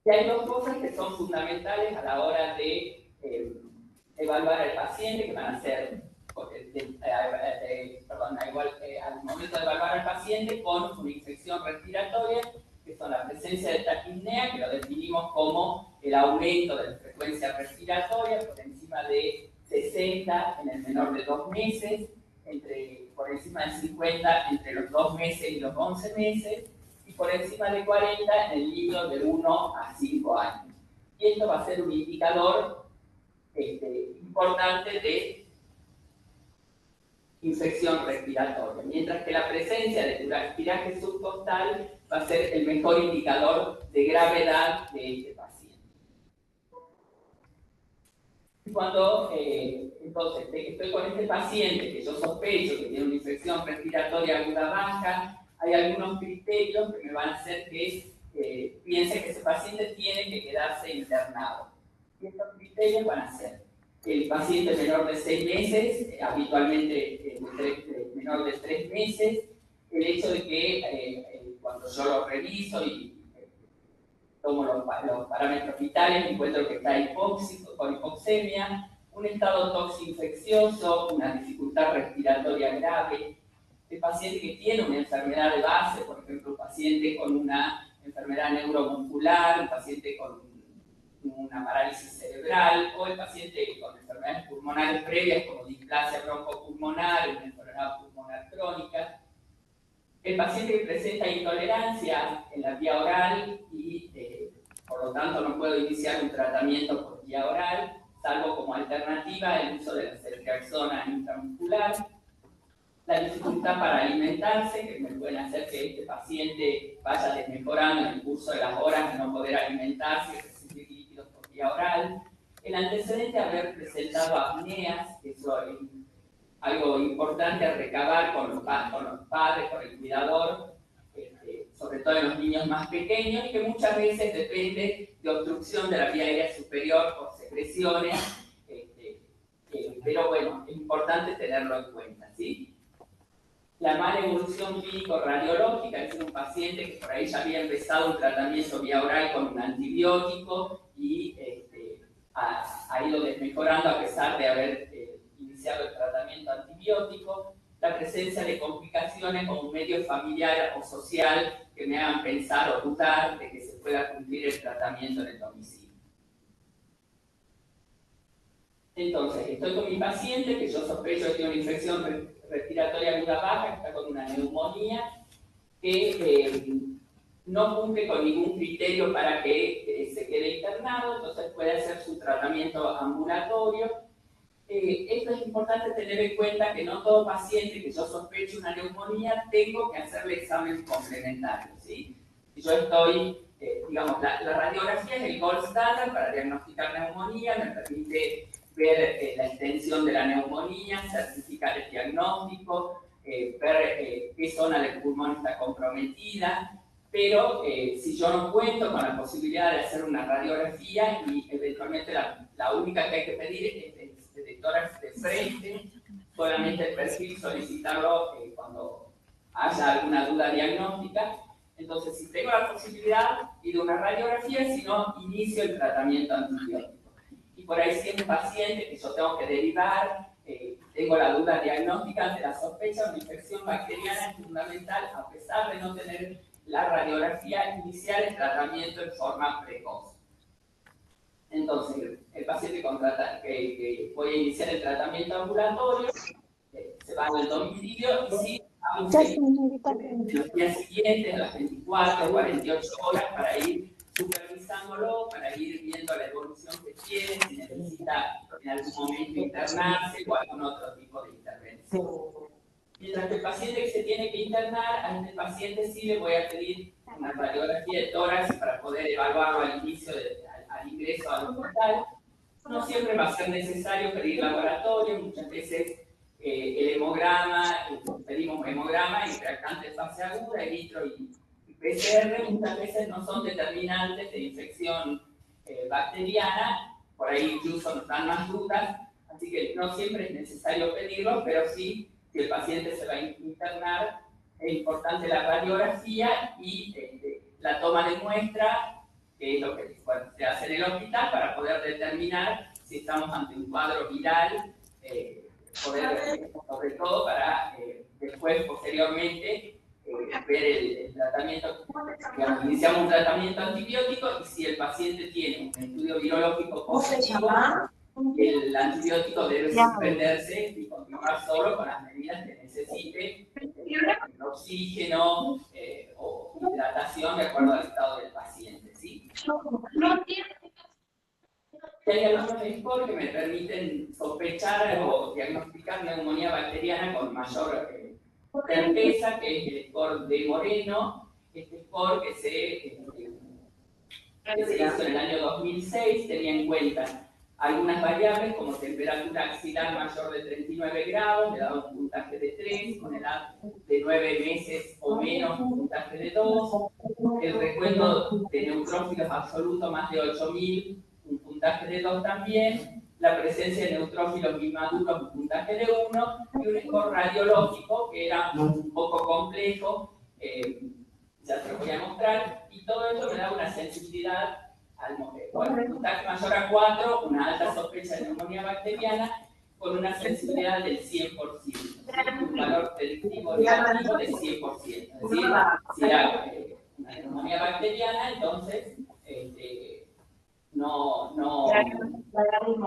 Y hay dos cosas que son fundamentales a la hora de evaluar al paciente, que van a ser, al momento de evaluar al paciente con una infección respiratoria, que son la presencia de taquipnea, que lo definimos como el aumento de la frecuencia respiratoria por encima de 60 en el menor de 2 meses, por encima de 50 entre los 2 meses y los 11 meses, y por encima de 40 en el niño de 1 a 5 años. Y esto va a ser un indicador importante de infección respiratoria, mientras que la presencia de aspiraje subcostal va a ser el mejor indicador de gravedad de este paciente. Cuando entonces estoy con este paciente que yo sospecho que tiene una infección respiratoria aguda baja, hay algunos criterios que me van a hacer que piense que ese paciente tiene que quedarse internado. Y estos criterios van a ser el paciente menor de 6 meses, habitualmente menor de 3 meses, el hecho de que cuando yo lo reviso y tomo los parámetros vitales, encuentro que está hipóxico, con hipoxemia, un estado toxo-infeccioso, una dificultad respiratoria grave, el paciente que tiene una enfermedad de base, por ejemplo, un paciente con una enfermedad neuromuscular, un paciente con una parálisis cerebral, o el paciente con enfermedades pulmonares previas como displasia broncopulmonar, una enfermedad pulmonar crónica, el paciente que presenta intolerancia en la vía oral y por lo tanto no puedo iniciar un tratamiento por vía oral, salvo como alternativa el uso de la ceftriaxona intramuscular, la dificultad para alimentarse, que me pueden hacer que este paciente vaya desmejorando en el curso de las horas de no poder alimentarse y recibir líquidos por vía oral, el antecedente de haber presentado apneas, que eso es algo importante a recabar con los padres, con el cuidador, sobre todo en los niños más pequeños, y que muchas veces depende de obstrucción de la vía aérea superior por secreciones, pero bueno, es importante tenerlo en cuenta, ¿sí? La mala evolución clínico-radiológica, es un paciente que por ahí ya había empezado un tratamiento vía oral con un antibiótico y ha ido desmejorando a pesar de haber iniciado el tratamiento antibiótico, la presencia de complicaciones como un medio familiar o social que me hagan pensar o dudar de que se pueda cumplir el tratamiento en el domicilio. Entonces, estoy con mi paciente que yo sospecho que tiene una infección respiratoria aguda baja, que está con una neumonía, que no cumple con ningún criterio para que se quede internado, entonces puede hacer su tratamiento ambulatorio. Esto es importante tener en cuenta que no todo paciente que yo sospeche una neumonía tengo que hacerle examen complementario, ¿sí? Si yo estoy, digamos, la radiografía es el gold standard para diagnosticar neumonía, me permite ver la extensión de la neumonía, certificar el diagnóstico, ver qué zona del pulmón está comprometida, pero si yo no cuento con la posibilidad de hacer una radiografía y eventualmente la única que hay que pedir es de tórax de frente, solamente el perfil solicitarlo cuando haya alguna duda diagnóstica. Entonces, si tengo la posibilidad, pido una radiografía, si no, inicio el tratamiento antibiótico. Y por ahí si es un paciente que yo tengo que derivar, tengo la duda diagnóstica ante la sospecha de una infección bacteriana, es fundamental, a pesar de no tener la radiografía, iniciar el tratamiento en forma precoz. Entonces, el paciente que voy a iniciar el tratamiento ambulatorio, se va al domicilio y sí, los días siguientes, las 24 o 48 horas, para ir supervisándolo, para ir viendo la evolución que tiene, si necesita en algún momento internarse o algún otro tipo de intervención. Mientras que el paciente que se tiene que internar, a este paciente sí le voy a pedir una radiografía de tórax para poder evaluarlo al inicio, al ingreso al hospital. No siempre va a ser necesario pedir laboratorio, muchas veces el hemograma, pedimos hemograma y reactante de fase aguda, eritro y PCR, muchas veces no son determinantes de infección bacteriana, por ahí incluso nos dan más dudas, así que no siempre es necesario pedirlo, pero sí, si el paciente se va a internar, es importante la radiografía y la toma de muestra que es lo que se hace en el hospital para poder determinar si estamos ante un cuadro viral, sobre todo para después, posteriormente, ver el tratamiento. Digamos, iniciamos un tratamiento antibiótico y si el paciente tiene un estudio virológico positivo, el antibiótico debe suspenderse y continuar solo con las medidas que necesite, el oxígeno o hidratación de acuerdo al estado del paciente, ¿sí? Hay algunos scores que me permiten sospechar o diagnosticar neumonía bacteriana con mayor certeza, que es el score de Moreno, este score que se hizo en el año 2006, tenía en cuenta algunas variables como temperatura axilar mayor de 39 grados, le daba un puntaje de 3, con edad de 9 meses o menos un puntaje de 2, el recuento de neutrófilos absolutos más de 8.000, un puntaje de 2 también, la presencia de neutrófilos inmaduros, un puntaje de 1, y un score radiológico que era un poco complejo, ya te lo voy a mostrar, y todo esto me da una sensibilidad al puntaje mayor a 4, una alta sospecha de neumonía bacteriana, con una sensibilidad del 100%, un valor predictivo negativo del 100%. Es decir, si era una neumonía bacteriana, entonces no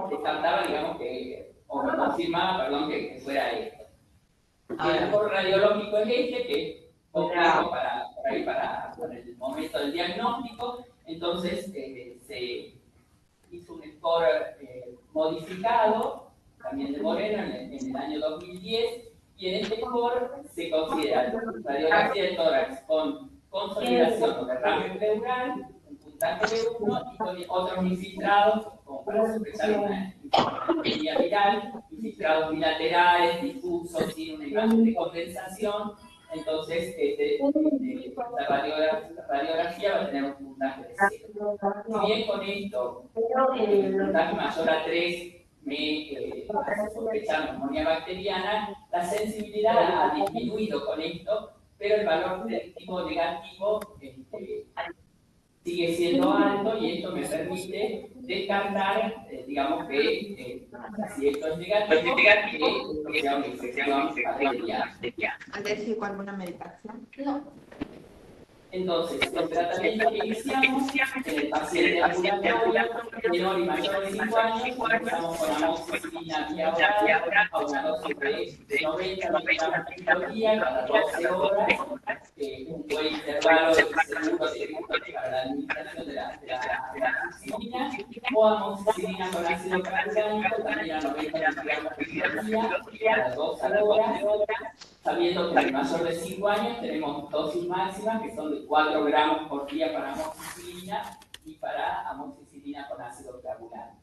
descartaba, digamos, o me confirmaba, perdón, que fuera esto. El score radiológico es este, que es complejo para el momento del diagnóstico. Entonces se hizo un score modificado, también de Moreno, en el año 2010, y en este score se considera radiografía de tórax con consolidación o derrame pleural, un puntaje de 1, y con otros infiltrados, como para sospechar una infección viral, infiltrados bilaterales, difusos, sin una imagen de condensación. Entonces, la radiografía va a tener un puntaje de 0. Si bien con esto, el puntaje mayor a 3 me hace sospechar neumonía bacteriana, la sensibilidad ha disminuido con esto, pero el valor predictivo negativo sigue siendo alto, y esto me permite descartar, digamos, que si esto es negativo, que sea una infección bacteriana. ¿Alérgico a alguna medicación? No. Entonces, el tratamiento que iniciamos en el paciente ambulatorio menor y mayor de 5 años, empezamos con amoxicilina vía oral a una dosis de 90 miligramos por día cada 12 horas, un buen intervalo de seguro para la administración de la amoxicilina, o amoxicilina con ácido clorhidrato también a 90 miligramos por día cada 12 horas, sabiendo que en el mayor de 5 años tenemos dosis máximas que son de 4 gramos por día para amoxicilina y para amoxicilina con ácido clorhidrato.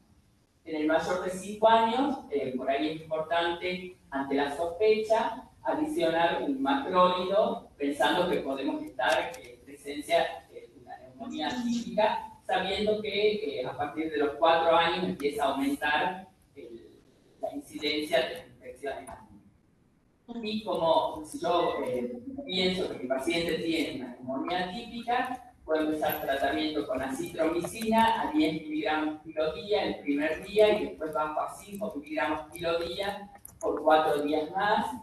En el mayor de 5 años, por ahí es importante, ante la sospecha, adicionar un macrólido, pensando que podemos estar en presencia de una neumonía típica, sabiendo que a partir de los 4 años empieza a aumentar la incidencia de las infecciones. Y como si yo pienso que mi paciente tiene una neumonía típica, puedo empezar tratamiento con acitromicina a 10 miligramos kilo día el primer día, y después bajo a 5 miligramos kilo día por 4 días más,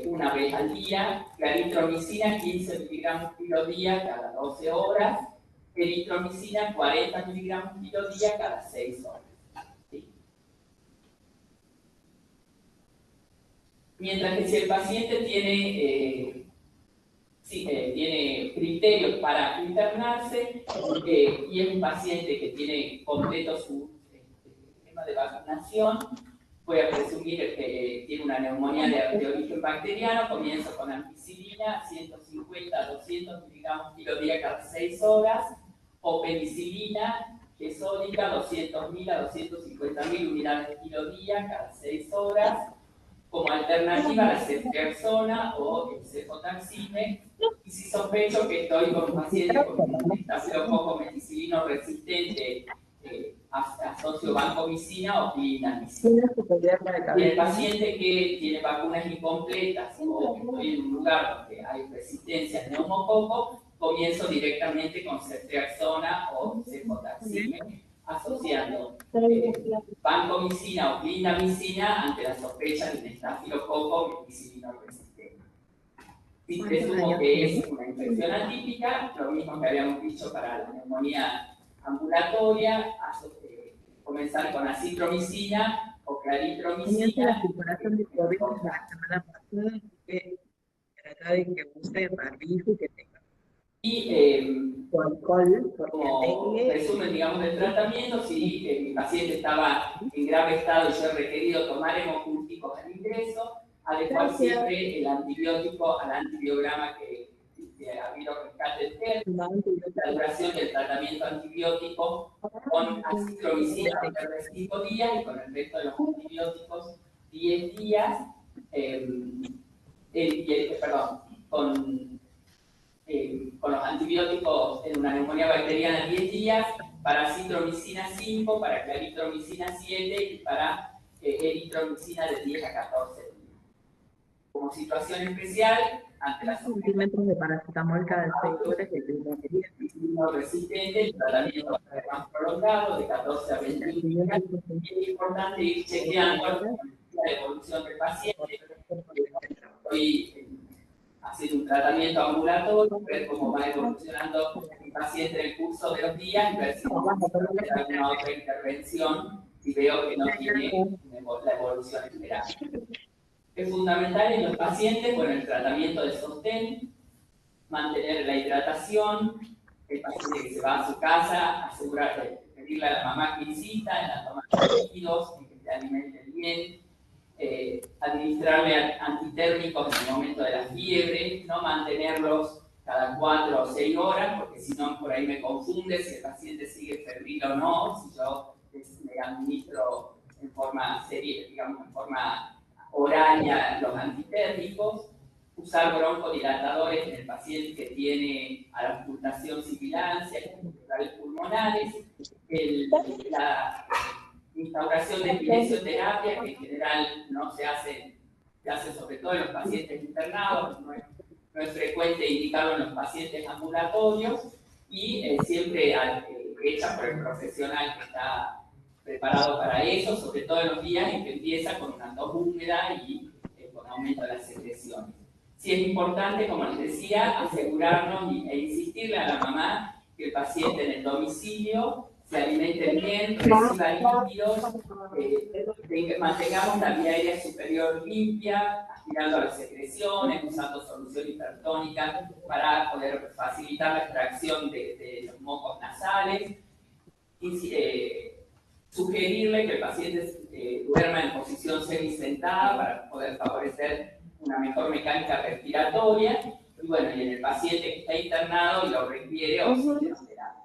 una vez al día. Claritromicina 15 miligramos kilo día cada 12 horas, eritromicina 40 miligramos kilo día cada 6 horas. Mientras que si el paciente tiene criterios para internarse y es un paciente que tiene completo su esquema de vacunación, voy a presumir que tiene una neumonía de origen bacteriano, comienzo con ampicilina, 150 a 200 miligramos kilo día cada 6 horas, o penicilina gesónica, 200.000 a 250.000 unidades kilo día cada 6 horas, como alternativa a la ceftriaxona o el cefotaxime, y si sospecho que estoy con un paciente con un estafilococo meticilino resistente, asocio vancomicina o clindamicina. Y el paciente que tiene vacunas incompletas o que estoy en un lugar donde hay resistencia al neumococo, comienzo directamente con ceftriaxona o cefotaxime, asociando vancomicina o clindamicina ante la sospecha de un estafilococo meticilino resistente. Si presumo que es una infección atípica, lo mismo que habíamos dicho para la neumonía ambulatoria, comenzar con acitromicina o claritromicina. La circulación de COVID la semana pasada, que trata de que use barbijo y que tenga alcohol, como resumen, digamos, del tratamiento, si mi paciente estaba en grave estado y yo he requerido tomar hemocúlticos al ingreso, adecuar siempre el antibiótico al antibiograma que ha habido rescate térmico, la duración del tratamiento antibiótico con acitromicina de 5 días y con el resto de los antibióticos 10 días, con los antibióticos en una neumonía bacteriana 10 días, para acitromicina 5, para claritromicina 7 y para eritromicina de 10 a 14 días. Como situación especial, ante la centímetros de paracetamol cada 6 horas no resistente, el tratamiento va a ser más prolongado, de 14 a 21 días. Es importante ir chequeando la evolución del paciente. Estoy haciendo un tratamiento ambulatorio, ver cómo va evolucionando el paciente en el curso de los días y ver si necesita hacer alguna otra intervención si veo que no tiene la evolución esperada. Es fundamental en los pacientes, bueno, el tratamiento de sostén, mantener la hidratación, el paciente que se va a su casa, asegurar de pedirle a la mamá que insista en la toma de líquidos, en que se alimenten bien, administrarle antitérmicos en el momento de la fiebre, no mantenerlos cada 4 o 6 horas, porque si no, por ahí me confunde si el paciente sigue febril o no, si yo le administro en forma seria, digamos, en forma horaria los antitérmicos, usar broncodilatadores en el paciente que tiene a la ocultación sibilancia, enfermedades pulmonares, la instauración de kinesioterapia, que en general no se hace sobre todo en los pacientes internados, no es frecuente indicarlo en los pacientes ambulatorios, y siempre hecha por el profesional que está preparado para eso, sobre todo en los días en que empieza con una tos húmeda y con aumento de las secreciones. Sí es importante, como les decía, asegurarnos e insistirle a la mamá que el paciente en el domicilio se alimente bien, reciba líquidos, mantengamos la vía aérea superior limpia, aspirando a las secreciones, usando solución hipertónica para poder facilitar la extracción de los mocos nasales, sugerirle que el paciente duerma en posición semisentada para poder favorecer una mejor mecánica respiratoria, y bueno, y en el paciente que está internado y lo requiere oxigenoterapia.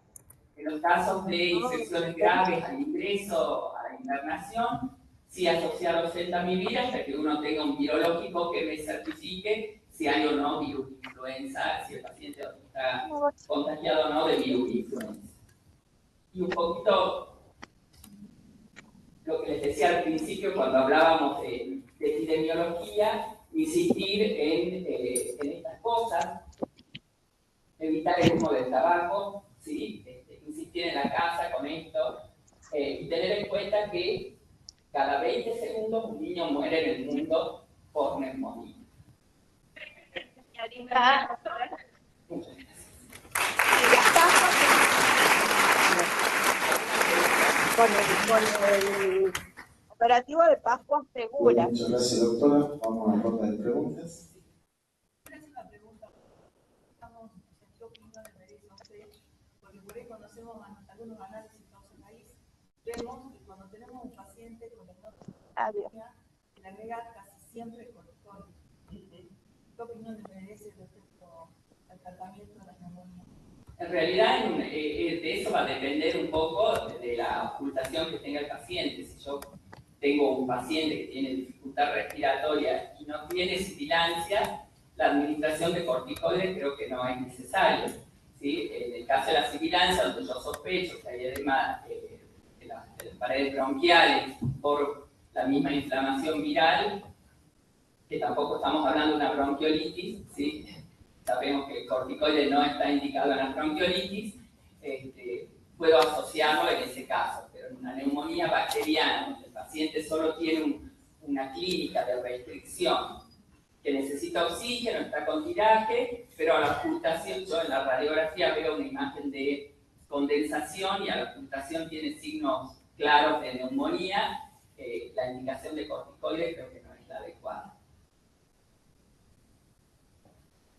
En los casos de infecciones graves al ingreso a la internación, sí asociar oseltamivir hasta que uno tenga un virológico que me certifique si hay o no virus de influenza, si el paciente está contagiado o no de virus de influenza. Y un poquito lo que les decía al principio cuando hablábamos de epidemiología, insistir en estas cosas, evitar el humo del tabaco, ¿sí? Insistir en la casa con esto, y tener en cuenta que cada 20 segundos un niño muere en el mundo por neumonía. Señorita. Muchas gracias. Con el operativo de Pascua Segura. Muchas gracias, doctora. Vamos a la ronda de preguntas. Una pregunta. Estamos en qué opinión merece usted, porque por ahí cuando hacemos algunos análisis causa-raíz, vemos que cuando tenemos un paciente con neumonía, le agrega casi siempre cortisol. ¿Qué opinión le merece respecto al tratamiento de la neumonía? En realidad, de eso va a depender un poco de la ocultación que tenga el paciente. Si yo tengo un paciente que tiene dificultad respiratoria y no tiene sibilancia, la administración de corticoides creo que no es necesario, ¿sí? En el caso de la sibilancia, donde yo sospecho que hay edema de las paredes bronquiales por la misma inflamación viral, que tampoco estamos hablando de una bronquiolitis, ¿sí? sabemos que el corticoide no está indicado en la bronquiolitis, puedo asociarlo en ese caso, pero en una neumonía bacteriana, donde el paciente solo tiene una clínica de restricción, que necesita oxígeno, está con tiraje, pero a la ocultación, yo en la radiografía veo una imagen de condensación y a la ocultación tiene signos claros de neumonía, la indicación de corticoides creo que no es la adecuada.